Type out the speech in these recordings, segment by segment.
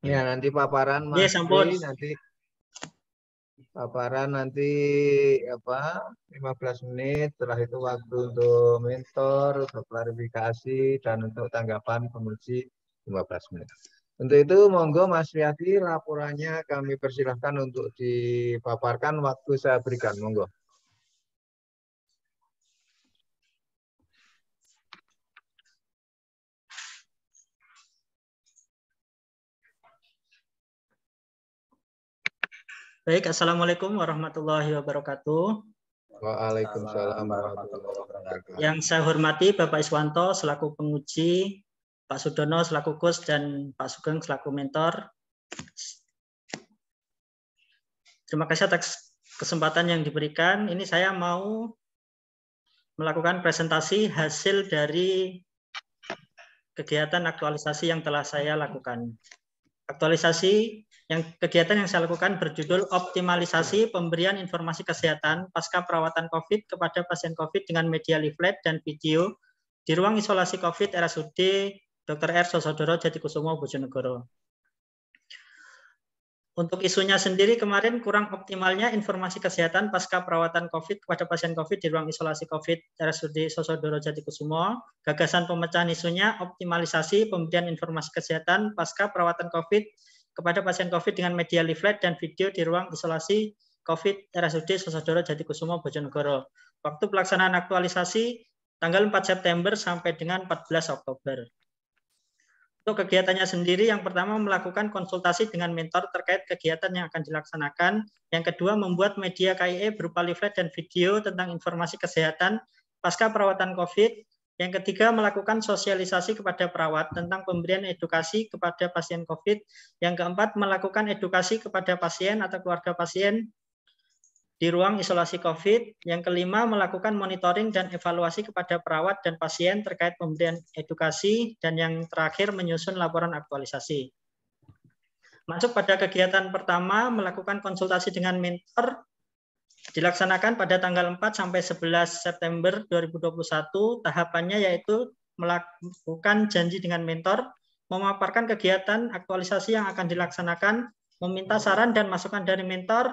Ya, nanti paparan Iya, Mas sampun. Pri, nanti paparan nanti apa 15 menit, setelah itu waktu untuk mentor, untuk klarifikasi dan untuk tanggapan penguji 15 menit. Untuk itu monggo Mas Riyadi laporannya kami persilahkan untuk dipaparkan, waktu saya berikan, monggo. Baik, Assalamualaikum warahmatullahi wabarakatuh. Waalaikumsalam warahmatullahi wabarakatuh. Yang saya hormati Bapak Iswanto selaku penguji, Pak Sudono selaku kus, dan Pak Sugeng selaku mentor. Terima kasih atas kesempatan yang diberikan. Ini saya mau melakukan presentasi hasil dari kegiatan aktualisasi yang telah saya lakukan. Kegiatan yang saya lakukan berjudul optimalisasi pemberian informasi kesehatan pasca perawatan COVID kepada pasien COVID dengan media leaflet dan video di ruang isolasi COVID RSUD Dr. R. Sosodoro Jatikusumo Bojonegoro. Untuk isunya sendiri kemarin kurang optimalnya informasi kesehatan pasca perawatan COVID kepada pasien COVID di ruang isolasi COVID RSUD Sosodoro Jatikusumo. Gagasan pemecahan isunya optimalisasi pemberian informasi kesehatan pasca perawatan COVID kepada pasien COVID dengan media leaflet dan video di ruang isolasi COVID RSUD Sosodoro Jatikusumo Bojonegoro. Waktu pelaksanaan aktualisasi tanggal 4 September sampai dengan 14 Oktober. Untuk kegiatannya sendiri, yang pertama melakukan konsultasi dengan mentor terkait kegiatan yang akan dilaksanakan. Yang kedua, membuat media KIE berupa leaflet dan video tentang informasi kesehatan pasca perawatan COVID. Yang ketiga, melakukan sosialisasi kepada perawat tentang pemberian edukasi kepada pasien COVID. Yang keempat, melakukan edukasi kepada pasien atau keluarga pasien di ruang isolasi COVID. Yang kelima, melakukan monitoring dan evaluasi kepada perawat dan pasien terkait pemberian edukasi. Dan yang terakhir, menyusun laporan aktualisasi. Masuk pada kegiatan pertama, melakukan konsultasi dengan mentor, dilaksanakan pada tanggal 4 sampai 11 September 2021. Tahapannya yaitu melakukan janji dengan mentor, memaparkan kegiatan aktualisasi yang akan dilaksanakan, meminta saran dan masukan dari mentor,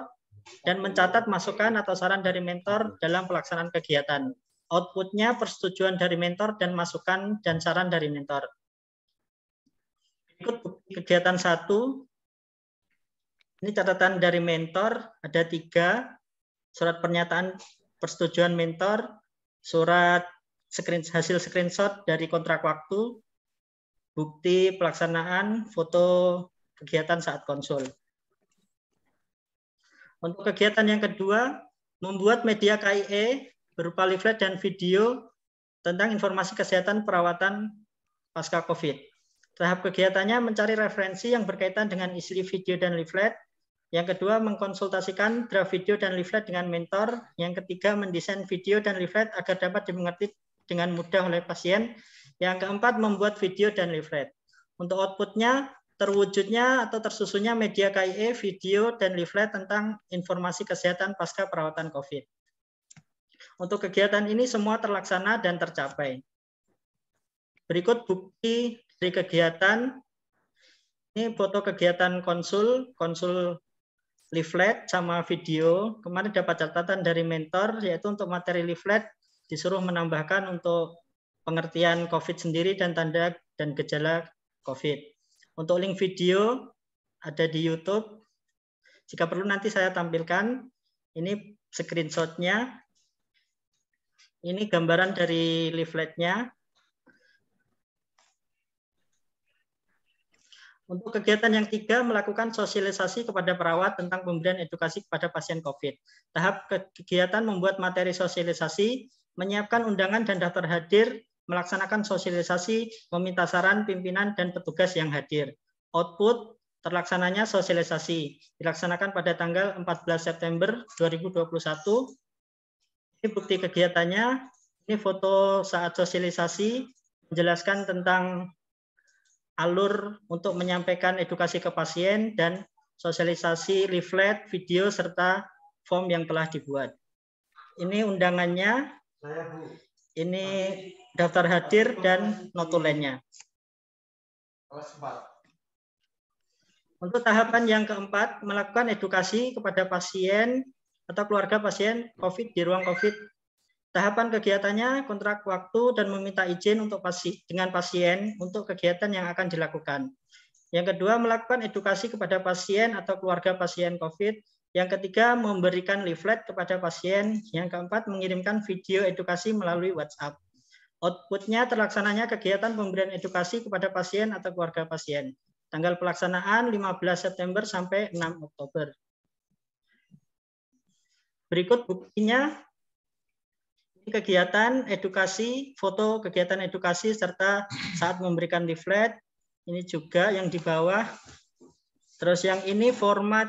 dan mencatat masukan atau saran dari mentor dalam pelaksanaan kegiatan. Outputnya persetujuan dari mentor dan masukan dan saran dari mentor. Berikut bukti kegiatan 1. Ini catatan dari mentor, ada 3. Surat pernyataan persetujuan mentor, surat hasil screenshot dari kontrak waktu, bukti pelaksanaan, foto kegiatan saat konsul. Untuk kegiatan yang kedua, membuat media KIE berupa leaflet dan video tentang informasi kesehatan perawatan pasca COVID. Tahap kegiatannya mencari referensi yang berkaitan dengan isi video dan leaflet. Yang kedua, mengkonsultasikan draft video dan leaflet dengan mentor. Yang ketiga, mendesain video dan leaflet agar dapat dimengerti dengan mudah oleh pasien. Yang keempat, membuat video dan leaflet. Untuk outputnya, terwujudnya atau tersusunnya media KIE, video, dan leaflet tentang informasi kesehatan pasca perawatan COVID. Untuk kegiatan ini semua terlaksana dan tercapai. Berikut bukti dari kegiatan. Ini foto kegiatan konsul leaflet sama video. Kemarin dapat catatan dari mentor, yaitu untuk materi leaflet disuruh menambahkan untuk pengertian COVID sendiri dan tanda dan gejala COVID. Untuk link video ada di YouTube. Jika perlu nanti saya tampilkan. Ini screenshot-nya. Ini gambaran dari leafletnya. Untuk kegiatan yang 3, melakukan sosialisasi kepada perawat tentang pemberian edukasi kepada pasien COVID. Tahap kegiatan membuat materi sosialisasi, menyiapkan undangan dan daftar hadir, melaksanakan sosialisasi, meminta saran pimpinan dan petugas yang hadir. Output terlaksananya sosialisasi, dilaksanakan pada tanggal 14 September 2021. Ini bukti kegiatannya, ini foto saat sosialisasi, menjelaskan tentang alur untuk menyampaikan edukasi ke pasien dan sosialisasi leaflet, video, serta form yang telah dibuat. Ini undangannya, ini daftar hadir dan notulennya. Untuk tahapan yang keempat, melakukan edukasi kepada pasien atau keluarga pasien COVID di ruang COVID. Tahapan kegiatannya kontrak waktu dan meminta izin untuk dengan pasien untuk kegiatan yang akan dilakukan. Yang kedua, melakukan edukasi kepada pasien atau keluarga pasien COVID. Yang ketiga, memberikan leaflet kepada pasien. Yang keempat, mengirimkan video edukasi melalui WhatsApp. Outputnya terlaksananya kegiatan pemberian edukasi kepada pasien atau keluarga pasien. Tanggal pelaksanaan 15 September sampai 6 Oktober. Berikut buktinya. Kegiatan edukasi, foto kegiatan edukasi serta saat memberikan leaflet. Ini juga yang di bawah. Terus yang ini format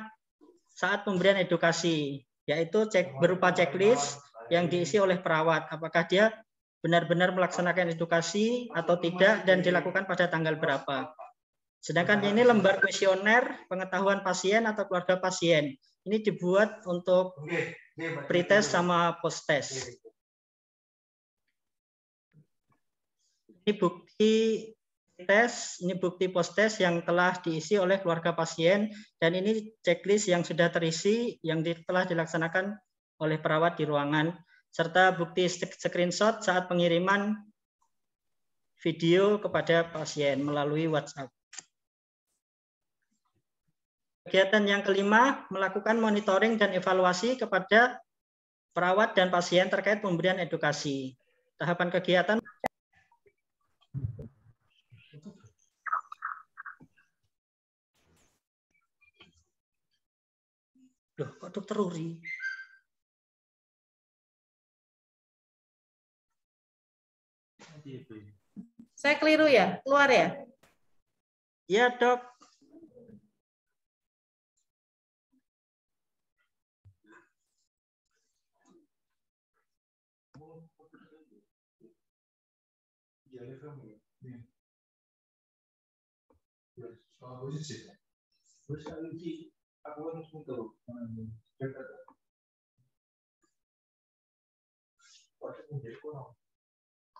saat pemberian edukasi, yaitu berupa checklist yang diisi oleh perawat. Apakah dia benar-benar melaksanakan edukasi atau tidak dan dilakukan pada tanggal berapa. Sedangkan ini lembar kuesioner pengetahuan pasien atau keluarga pasien. Ini dibuat untuk pretest sama post-test. Ini bukti tes, ini bukti post-test yang telah diisi oleh keluarga pasien, dan ini checklist yang sudah terisi, yang telah dilaksanakan oleh perawat di ruangan, serta bukti screenshot saat pengiriman video kepada pasien melalui WhatsApp. Kegiatan yang kelima, melakukan monitoring dan evaluasi kepada perawat dan pasien terkait pemberian edukasi. Tahapan kegiatan Loh, kok dokter Uri? Saya keliru ya? Keluar ya? Iya, Dok.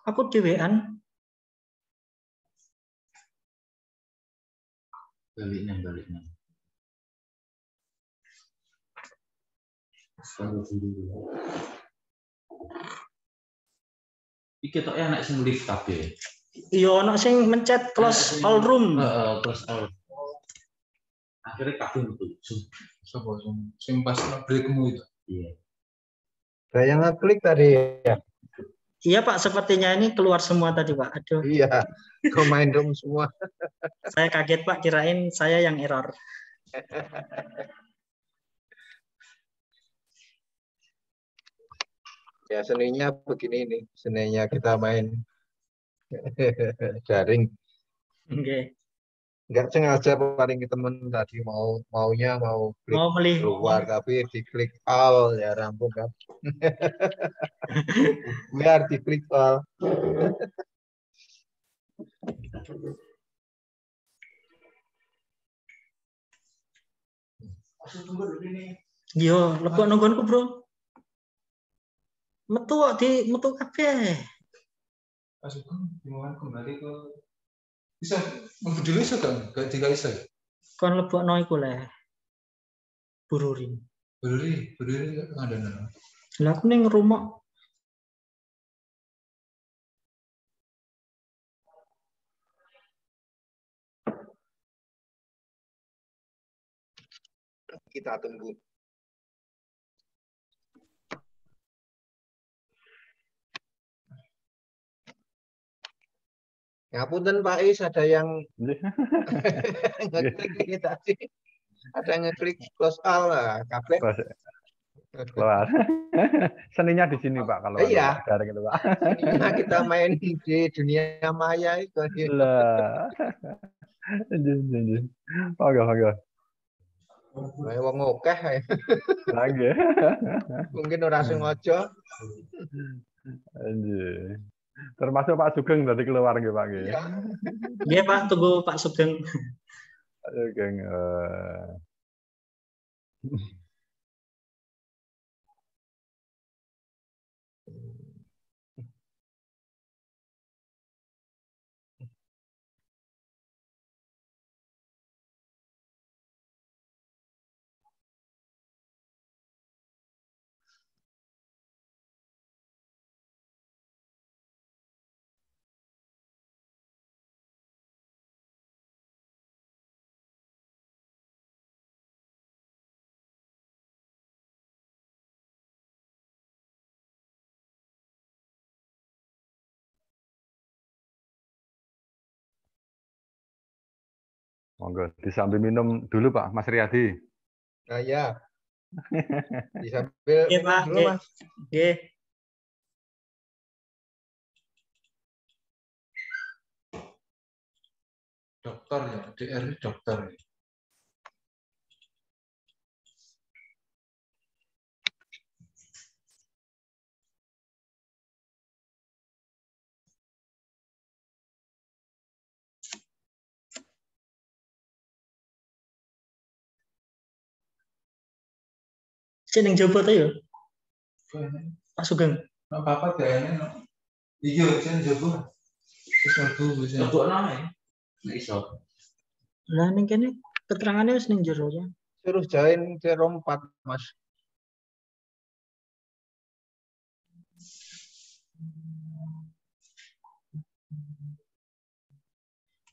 Aku dewean. Baliknya. Iki tok enak sing lift kabeh. Iya, ono sing mencet close all room. Close all. Akhirnya kabeh metu. Sopo sing pas breakmu itu. Iya. Saya yang ngeklik tadi ya. Iya, Pak, sepertinya ini keluar semua tadi, Pak. Aduh. Iya, main room semua. Saya kaget, Pak, kirain saya yang error. Ya, seninya begini nih. Seninya kita main daring. Oke. Nggak sengaja paling temen tadi maunya mau klik Mau melihat keluar tapi diklik all ya rampung kan. Biar diklik all. Yo, lebok nungguanku, Bro. Metu kok di metu kabeh. Pasukan dimulai kembali ke bisa dulu bisa kan? Gak bisa. Kon lebokno iku le. Bururi ngandana. Lah aku ning rumah. Kita tunggu. Ngapunten Pak Is, ada yang ngeklik ini tadi. Ada yang ngeklik close all lah, kabeh. Keluar. Seninya di sini Pak kalau iya. daring itu Pak. Seninya kita main di dunia maya itu. Lah. Monggo. Wae wong akeh ae. Lagi. Mungkin ora sengaja. Anjir. Termasuk Pak Sugeng tadi keluar nggih Pak nggih. Nggih, Pak, tunggu Pak Sugeng. Sugeng. Monggo disambil minum dulu Pak Mas Riyadi. Nah, ya. Disambil Oke, minum Pak. dulu, Oke. Mas. Oke. Dokter ya, DR dokter. Sing ning jopo to ya, Pak Sugeng. Apa-apa kayaknya. Iya, saya jago. Terus aku bisa. Jago namanya. Nek iso. Lah ning kene keterangannya wis ning jero ya. Suruh join ke ROM 4, Mas.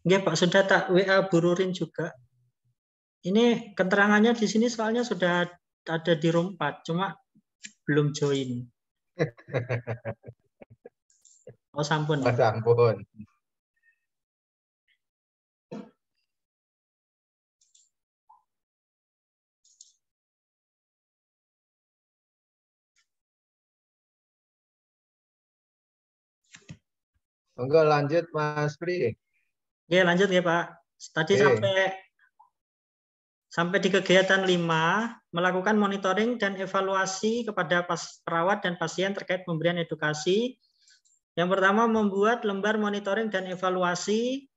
Nggih, Pak, sudah tak WA Bu Rurin juga. Ini keterangannya di sini soalnya sudah ada di room 4, cuma belum join. Oh, sampun. Mas ampun. Monggo lanjut Mas Pri. Oke, lanjut ya, Pak. Tadi sampai di kegiatan 5, melakukan monitoring dan evaluasi kepada perawat dan pasien terkait pemberian edukasi. Yang pertama, membuat lembar monitoring dan evaluasi.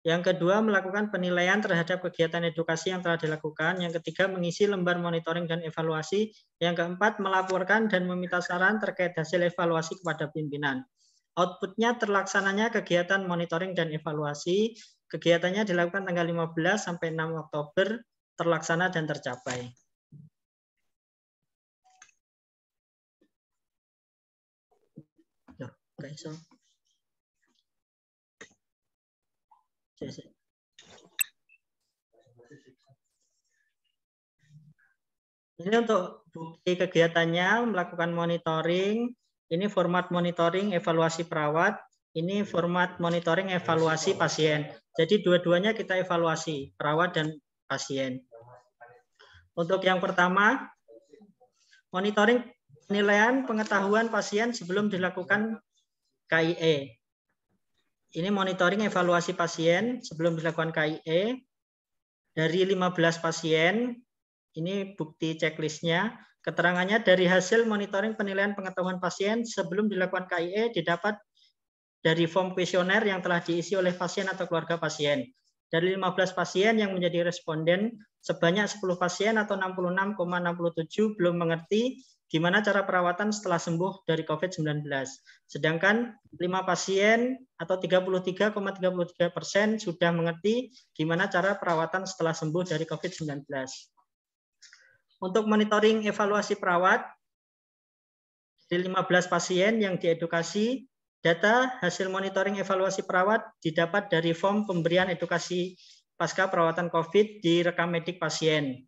Yang kedua, melakukan penilaian terhadap kegiatan edukasi yang telah dilakukan. Yang ketiga, mengisi lembar monitoring dan evaluasi. Yang keempat, melaporkan dan meminta saran terkait hasil evaluasi kepada pimpinan. Outputnya terlaksananya kegiatan monitoring dan evaluasi. Kegiatannya dilakukan tanggal 15 sampai 6 Oktober, terlaksana dan tercapai. Ini untuk bukti kegiatannya, melakukan monitoring. Ini format monitoring evaluasi perawat. Ini format monitoring evaluasi pasien. Jadi dua-duanya kita evaluasi, perawat dan pasien. Untuk yang pertama, monitoring penilaian pengetahuan pasien sebelum dilakukan KIE. Ini monitoring evaluasi pasien sebelum dilakukan KIE. Dari 15 pasien, ini bukti checklistnya. Keterangannya dari hasil monitoring penilaian pengetahuan pasien sebelum dilakukan KIE didapat dari form kuesioner yang telah diisi oleh pasien atau keluarga pasien. Dari 15 pasien yang menjadi responden, sebanyak 10 pasien atau 66,67 belum mengerti gimana cara perawatan setelah sembuh dari COVID-19. Sedangkan 5 pasien atau 33,33% sudah mengerti gimana cara perawatan setelah sembuh dari COVID-19. Untuk monitoring evaluasi perawat, dari 15 pasien yang diedukasi, data hasil monitoring evaluasi perawat didapat dari form pemberian edukasi pasca perawatan COVID di rekam medik pasien.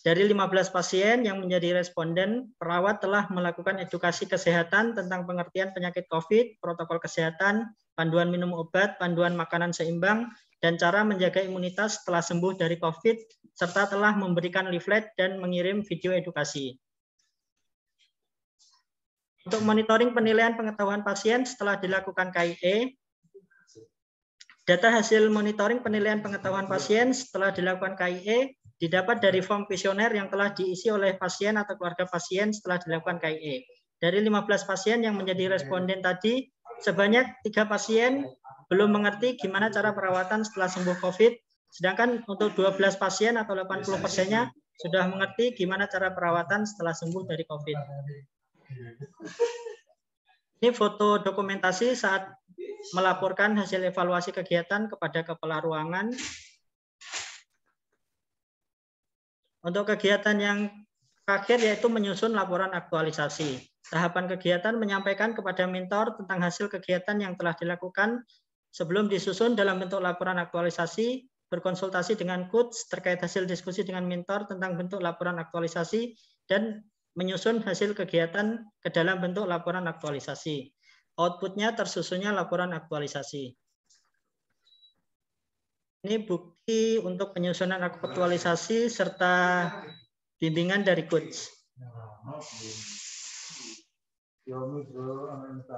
Dari 15 pasien yang menjadi responden, perawat telah melakukan edukasi kesehatan tentang pengertian penyakit COVID, protokol kesehatan, panduan minum obat, panduan makanan seimbang, dan cara menjaga imunitas setelah sembuh dari COVID, serta telah memberikan leaflet dan mengirim video edukasi. Untuk monitoring penilaian pengetahuan pasien setelah dilakukan KIE, data hasil monitoring penilaian pengetahuan pasien setelah dilakukan KIE didapat dari form kuesioner yang telah diisi oleh pasien atau keluarga pasien setelah dilakukan KIE. Dari 15 pasien yang menjadi responden tadi, sebanyak 3 pasien belum mengerti gimana cara perawatan setelah sembuh COVID, sedangkan untuk 12 pasien atau 80%-nya sudah mengerti gimana cara perawatan setelah sembuh dari COVID. Ini foto dokumentasi saat melaporkan hasil evaluasi kegiatan kepada kepala ruangan. Untuk kegiatan yang terakhir yaitu menyusun laporan aktualisasi. Tahapan kegiatan menyampaikan kepada mentor tentang hasil kegiatan yang telah dilakukan sebelum disusun dalam bentuk laporan aktualisasi, berkonsultasi dengan coach terkait hasil diskusi dengan mentor tentang bentuk laporan aktualisasi, dan menyusun hasil kegiatan ke dalam bentuk laporan aktualisasi. Outputnya tersusunnya laporan aktualisasi. Ini bukti untuk penyusunan aktualisasi serta bimbingan dari coach.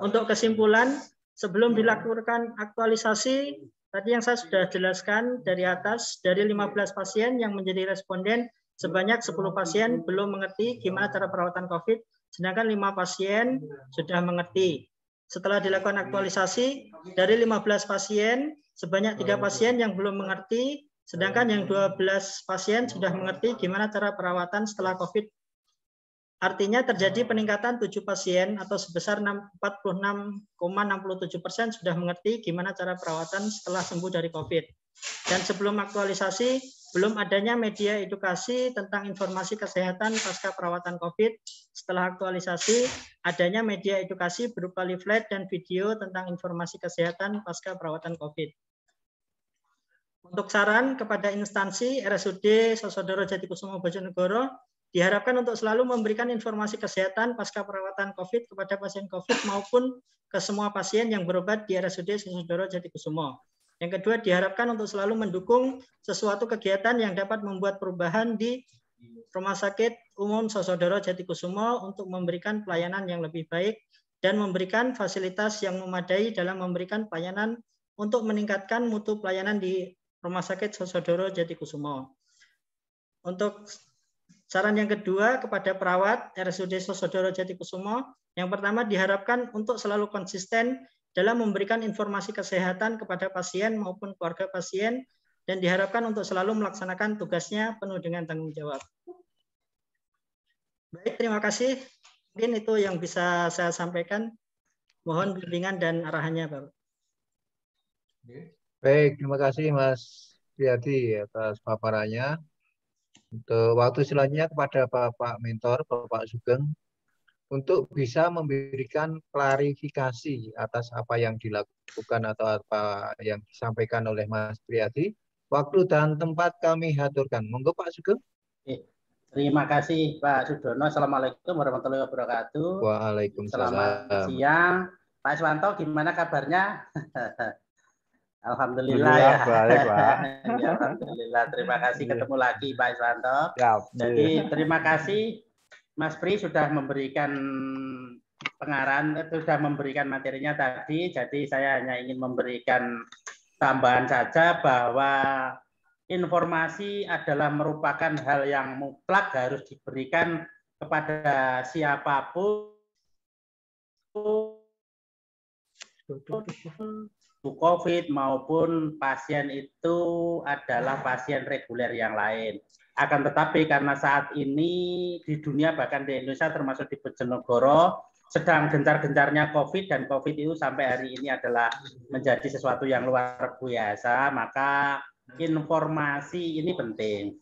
Untuk kesimpulan, sebelum dilakukan aktualisasi, tadi yang saya sudah jelaskan dari atas, dari 15 pasien yang menjadi responden, sebanyak 10 pasien belum mengerti gimana cara perawatan COVID, sedangkan 5 pasien sudah mengerti. Setelah dilakukan aktualisasi, dari 15 pasien, sebanyak 3 pasien yang belum mengerti, sedangkan yang 12 pasien sudah mengerti gimana cara perawatan setelah COVID. Artinya terjadi peningkatan 7 pasien atau sebesar 46,67% sudah mengerti gimana cara perawatan setelah sembuh dari COVID. Dan sebelum aktualisasi, belum adanya media edukasi tentang informasi kesehatan pasca perawatan COVID. Setelah aktualisasi, adanya media edukasi berupa leaflet dan video tentang informasi kesehatan pasca perawatan COVID. Untuk saran kepada instansi RSUD Sosodoro Jatikusumo Bojonegoro, diharapkan untuk selalu memberikan informasi kesehatan pasca perawatan COVID kepada pasien COVID maupun ke semua pasien yang berobat di RSUD Sosodoro Jatikusumo. Yang kedua, diharapkan untuk selalu mendukung sesuatu kegiatan yang dapat membuat perubahan di Rumah Sakit Umum Sosodoro Jatikusumo untuk memberikan pelayanan yang lebih baik dan memberikan fasilitas yang memadai dalam memberikan pelayanan untuk meningkatkan mutu pelayanan di Rumah Sakit Sosodoro Jatikusumo. Untuk saran yang kedua kepada perawat RSUD Sosodoro Jatikusumo, yang pertama diharapkan untuk selalu konsisten dalam memberikan informasi kesehatan kepada pasien maupun keluarga pasien, dan diharapkan untuk selalu melaksanakan tugasnya penuh dengan tanggung jawab. Baik, terima kasih. Mungkin itu yang bisa saya sampaikan. Mohon bimbingan dan arahannya, Bapak. Baik, terima kasih Mas Priyadi atas paparannya. Untuk waktu selanjutnya kepada Bapak Mentor, Bapak Sugeng, untuk bisa memberikan klarifikasi atas apa yang dilakukan atau apa yang disampaikan oleh Mas Priyadi. Waktu dan tempat kami haturkan. Monggo Pak Sugeng. Terima kasih Pak Sudono. Assalamualaikum warahmatullahi wabarakatuh. Waalaikumsalam. Selamat siang. Pak Iswanto, gimana kabarnya? Alhamdulillah ya. Baik, Pak. Ya, alhamdulillah. Terima kasih ketemu lagi Pak Iswanto. Jadi terima kasih Mas Pri sudah memberikan pengarahan, sudah memberikan materinya tadi. Jadi saya hanya ingin memberikan tambahan saja bahwa informasi adalah merupakan hal yang mutlak harus diberikan kepada siapapun COVID maupun pasien itu adalah pasien reguler yang lain. Akan tetapi karena saat ini di dunia bahkan di Indonesia termasuk di Bojonegoro sedang gencar-gencarnya COVID dan COVID itu sampai hari ini adalah menjadi sesuatu yang luar biasa, maka informasi ini penting.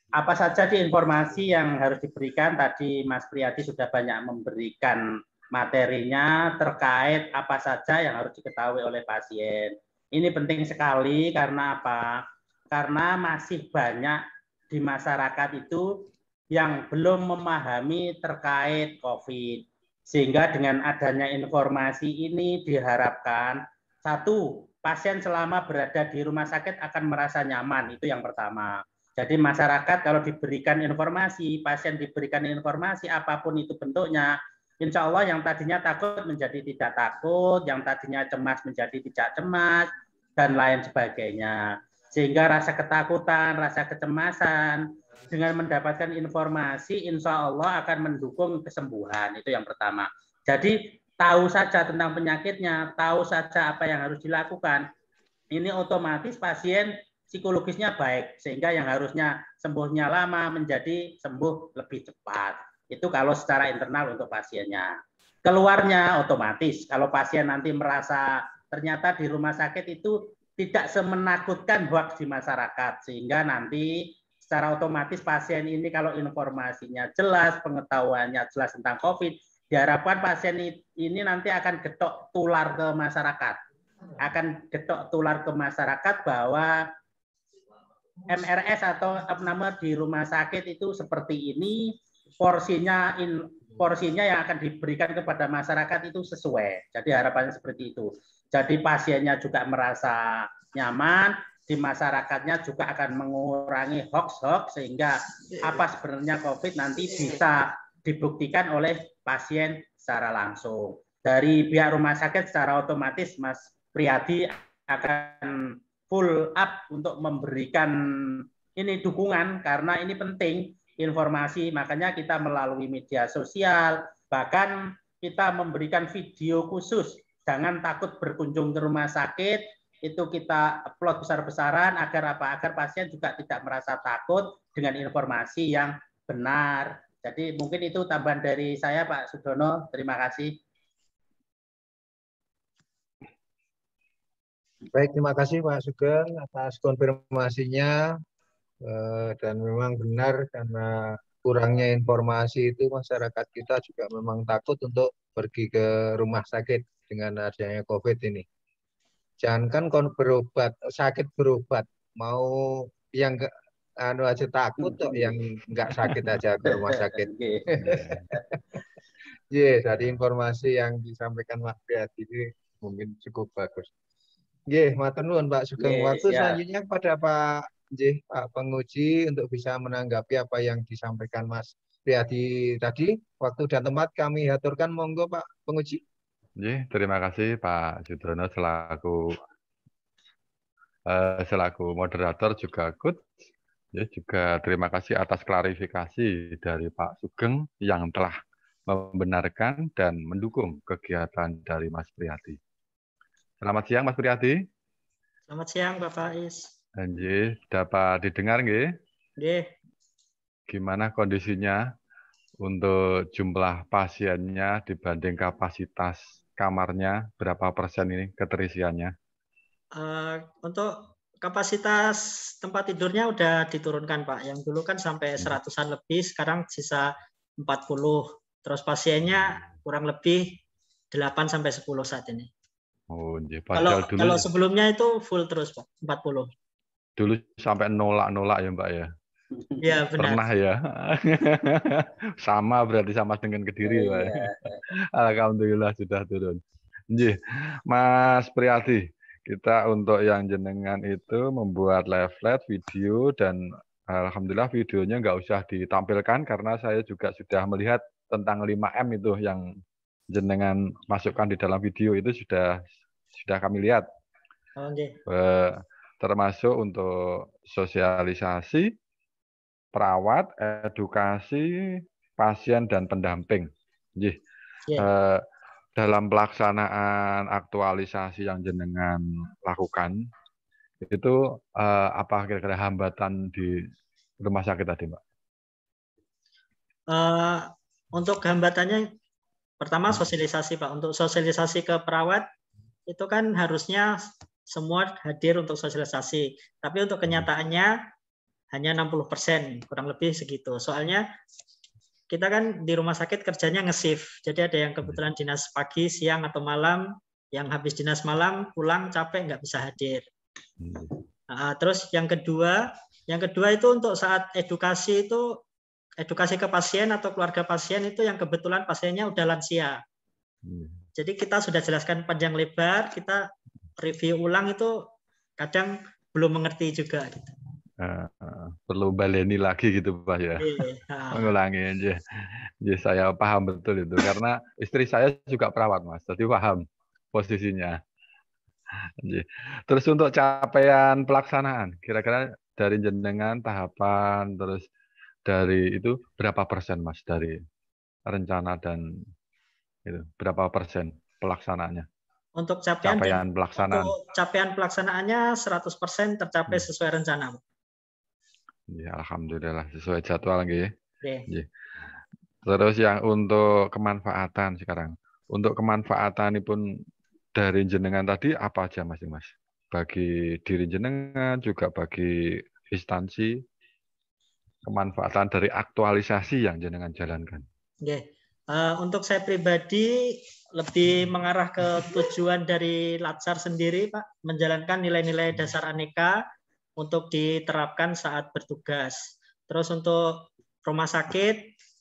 Apa saja di informasi yang harus diberikan, tadi Mas Priyadi sudah banyak memberikan materinya terkait apa saja yang harus diketahui oleh pasien. Ini penting sekali karena apa? Karena masih banyak di masyarakat itu yang belum memahami terkait COVID. Sehingga dengan adanya informasi ini diharapkan, satu, pasien selama berada di rumah sakit akan merasa nyaman, itu yang pertama. Jadi masyarakat kalau diberikan informasi, pasien diberikan informasi apapun itu bentuknya, insya Allah yang tadinya takut menjadi tidak takut, yang tadinya cemas menjadi tidak cemas, dan lain sebagainya. Sehingga rasa ketakutan, rasa kecemasan, dengan mendapatkan informasi, insya Allah akan mendukung kesembuhan. Itu yang pertama. Jadi tahu saja tentang penyakitnya, tahu saja apa yang harus dilakukan. Ini otomatis pasien psikologisnya baik, sehingga yang harusnya sembuhnya lama menjadi sembuh lebih cepat. Itu kalau secara internal untuk pasiennya. Keluarnya otomatis, kalau pasien nanti merasa ternyata di rumah sakit itu tidak semenakutkan hoax di masyarakat, sehingga nanti secara otomatis pasien ini kalau informasinya jelas, pengetahuannya jelas tentang COVID, diharapkan pasien ini nanti akan getok tular ke masyarakat. Akan getok tular ke masyarakat bahwa MRS atau nama di rumah sakit itu seperti ini, porsinya yang akan diberikan kepada masyarakat itu sesuai. Jadi harapannya seperti itu. Jadi pasiennya juga merasa nyaman, di masyarakatnya juga akan mengurangi hoax-hoax sehingga apa sebenarnya COVID nanti bisa dibuktikan oleh pasien secara langsung. Dari pihak rumah sakit secara otomatis Mas Priyadi akan full up untuk memberikan ini dukungan karena ini penting informasi, makanya kita melalui media sosial, bahkan kita memberikan video khusus, jangan takut berkunjung ke rumah sakit, itu kita upload besar-besaran agar apa? Agar pasien juga tidak merasa takut dengan informasi yang benar. Jadi mungkin itu tambahan dari saya Pak Sudono, terima kasih. Baik, terima kasih Pak Sugeng atas konfirmasinya. Dan memang benar karena kurangnya informasi itu masyarakat kita juga memang takut untuk pergi ke rumah sakit dengan adanya COVID ini. Jangankan berobat, sakit berobat, mau yang enggak aja takut kok, yang enggak sakit aja ke rumah sakit. Dari informasi yang disampaikan Mas Priyadi ini mungkin cukup bagus. Matur nuwun Pak Sugeng. Waktu selanjutnya kepada Pak Penguji untuk bisa menanggapi apa yang disampaikan Mas Priyadi tadi. Waktu dan tempat kami aturkan, monggo Pak Penguji. Terima kasih Pak Sudono selaku moderator juga juga terima kasih atas klarifikasi dari Pak Sugeng yang telah membenarkan dan mendukung kegiatan dari Mas Priyadi. Selamat siang Mas Priyadi. Selamat siang Bapak Is. Dapat didengar nggih? Nggih. Gimana kondisinya untuk jumlah pasiennya dibanding kapasitas kamarnya, berapa persen ini keterisiannya? Untuk kapasitas tempat tidurnya udah diturunkan Pak. Yang dulu kan sampai 100-an lebih, sekarang sisa 40. Terus pasiennya kurang lebih 8-10 saat ini. Oh, kalau sebelumnya itu full terus Pak, 40. Dulu sampai nolak-nolak ya Mbak ya? Iya benar. Pernah ya? Sama berarti sama dengan Kediri Pak. Alhamdulillah sudah turun. Mas Priyadi, kita untuk yang jenengan itu membuat leaflet, video, dan alhamdulillah videonya nggak usah ditampilkan karena saya juga sudah melihat tentang 5M itu yang jenengan masukkan di dalam video itu sudah kami lihat. Termasuk untuk sosialisasi, perawat, edukasi, pasien, dan pendamping. Dalam pelaksanaan aktualisasi yang jenengan lakukan, itu apa kira-kira hambatan di rumah sakit tadi, Mbak? Untuk hambatannya, pertama sosialisasi, Pak. Untuk sosialisasi ke perawat, itu kan harusnya semua hadir untuk sosialisasi. Tapi untuk kenyataannya hanya 60%, kurang lebih segitu. Soalnya kita kan di rumah sakit kerjanya nge-shift. Jadi ada yang kebetulan dinas pagi, siang, atau malam. Yang habis dinas malam, pulang capek, nggak bisa hadir. Terus yang kedua itu untuk saat edukasi itu, edukasi ke pasien atau keluarga pasien itu yang kebetulan pasiennya udah lansia. Jadi kita sudah jelaskan panjang lebar, kita review ulang itu kadang belum mengerti juga. Gitu. Perlu baleni lagi gitu Pak ya, mengulangi aja. Saya paham betul itu karena istri saya juga perawat Mas, jadi paham posisinya. Terus untuk capaian pelaksanaan, kira-kira dari jenengan tahapan, terus dari itu berapa persen Mas dari rencana dan itu berapa persen pelaksanaannya? Untuk capaian pelaksanaan. Untuk capaian pelaksanaannya 100% tercapai sesuai rencana. Ya, alhamdulillah sesuai jadwal nggih. Terus yang untuk kemanfaatan sekarang. Untuk kemanfaatan pun dari jenengan tadi apa aja Mas? Bagi diri jenengan juga bagi instansi, kemanfaatan dari aktualisasi yang jenengan jalankan. Untuk saya pribadi lebih mengarah ke tujuan dari Latsar sendiri Pak, menjalankan nilai-nilai dasar aneka untuk diterapkan saat bertugas. Terus untuk rumah sakit,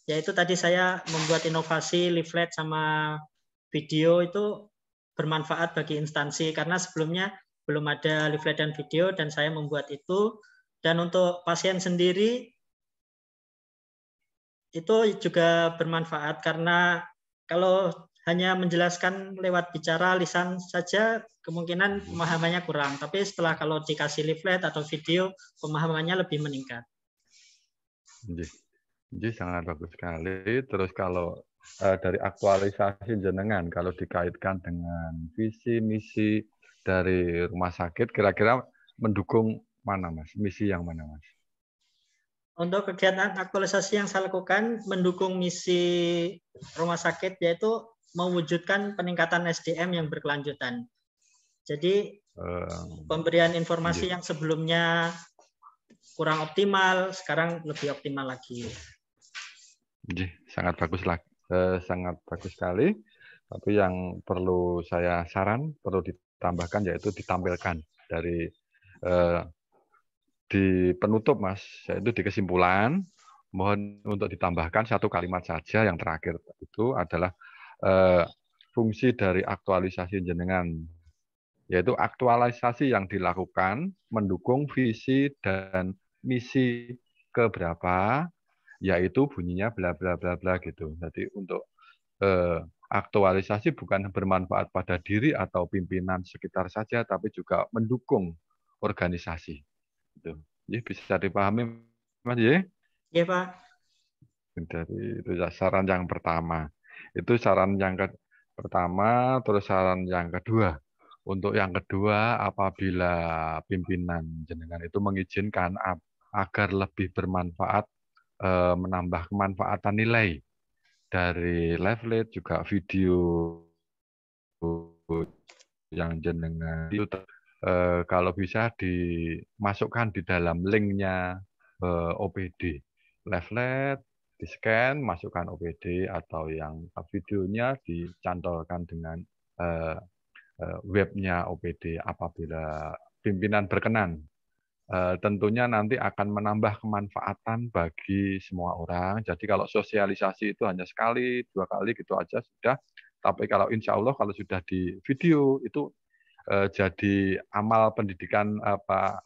yaitu tadi saya membuat inovasi leaflet sama video itu bermanfaat bagi instansi karena sebelumnya belum ada leaflet dan video dan saya membuat itu. Dan untuk pasien sendiri itu juga bermanfaat karena kalau hanya menjelaskan lewat bicara lisan saja kemungkinan pemahamannya kurang. Tapi setelah kalau dikasih leaflet atau video pemahamannya lebih meningkat. Jadi sangat bagus sekali. Terus kalau dari aktualisasi jenengan, kalau dikaitkan dengan visi misi dari rumah sakit, kira-kira mendukung mana, Mas? Misi yang mana, Mas? Untuk kegiatan aktualisasi yang saya lakukan mendukung misi rumah sakit yaitu mewujudkan peningkatan SDM yang berkelanjutan. Jadi pemberian informasi yang sebelumnya kurang optimal, sekarang lebih optimal lagi. Sangat bagus sekali. Tapi yang perlu saya perlu ditambahkan yaitu ditampilkan dari di penutup, Mas, yaitu di kesimpulan, mohon untuk ditambahkan satu kalimat saja yang terakhir itu adalah fungsi dari aktualisasi jenengan, yaitu aktualisasi yang dilakukan mendukung visi dan misi keberapa, yaitu bunyinya bla bla bla bla gitu. Jadi untuk aktualisasi bukan bermanfaat pada diri atau pimpinan sekitar saja, tapi juga mendukung organisasi. Itu. Bisa dipahami, Mas? Iya, Pak. Dari itu saran yang pertama. Itu saran yang pertama, terus saran yang kedua. Untuk yang kedua, apabila pimpinan jenengan itu mengizinkan agar lebih bermanfaat, menambah kemanfaatan nilai dari leaflet juga video yang jenengan itu kalau bisa dimasukkan di dalam linknya OPD leaflet, di-scan, masukkan OPD, atau yang videonya dicantolkan dengan webnya OPD apabila pimpinan berkenan. Tentunya nanti akan menambah kemanfaatan bagi semua orang. Jadi kalau sosialisasi itu hanya sekali, 2 kali gitu aja sudah. Tapi kalau insya Allah kalau sudah di video itu jadi amal pendidikan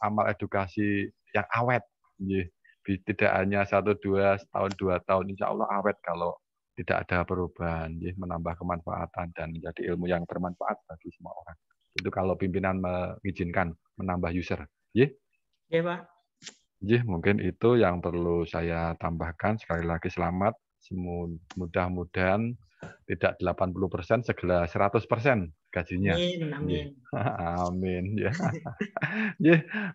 amal edukasi yang awet, tidak hanya 1-2 tahun 2 tahun, insya Allah awet kalau tidak ada perubahan, menambah kemanfaatan dan menjadi ilmu yang bermanfaat bagi semua orang. Itu kalau pimpinan mengizinkan menambah user, Iya, Pak. Mungkin itu yang perlu saya tambahkan. Sekali lagi selamat, mudah-mudahan tidak 80%, segera 100% gajinya. Amin. Amin.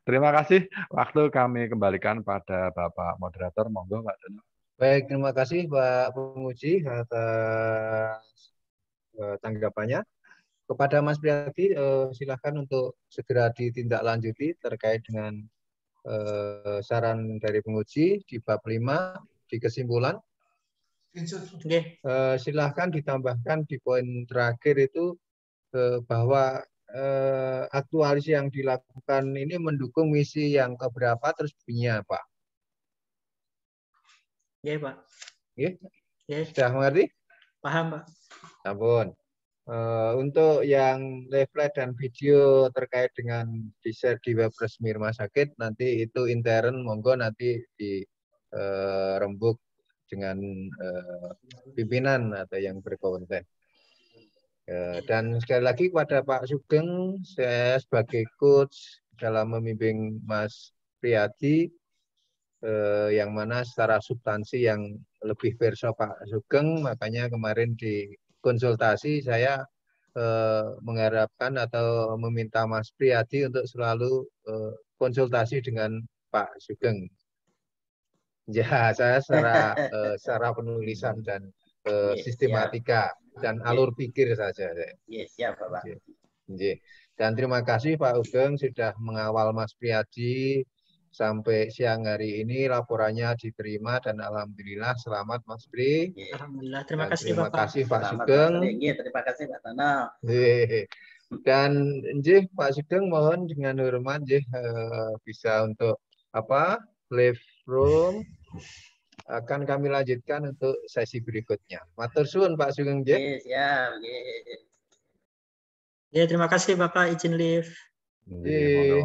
Terima kasih. Waktu kami kembalikan pada Bapak Moderator. Monggo, Pak Dono. Baik, terima kasih Pak Penguji atas tanggapannya. Kepada Mas Priyadi, silakan untuk segera ditindaklanjuti terkait dengan saran dari penguji di bab 5 di kesimpulan. Silahkan ditambahkan di poin terakhir itu bahwa aktualisasi yang dilakukan ini mendukung misi yang keberapa, terus bunyinya apa? Iya, Pak. Sudah mengerti? Paham, Pak. Ampun. Untuk yang leaflet dan video terkait dengan di-share di web resmi rumah sakit, nanti itu intern, monggo nanti dirembuk dengan pimpinan atau yang berkompeten. Dan sekali lagi kepada Pak Sugeng, saya sebagai coach dalam membimbing Mas Priyadi, yang mana secara substansi yang lebih verso Pak Sugeng, makanya kemarin di konsultasi saya mengharapkan atau meminta Mas Priyadi untuk selalu konsultasi dengan Pak Sugeng. Ya, saya secara penulisan dan sistematika dan alur pikir saja. Siap, Bapak. Dan terima kasih Pak Ugeng sudah mengawal Mas Priyadi sampai siang hari ini, laporannya diterima dan alhamdulillah selamat Mas Pri. Alhamdulillah, terima kasih Terima Bapak. kasih Pak Sugeng. Terima kasih Pak Tono. Dan Pak Sugeng mohon dengan hormat bisa untuk live room akan kami lanjutkan untuk sesi berikutnya. Matur suwun Pak Sugeng. Siap. Ya, terima kasih Bapak, izin live. Nggih, monggo.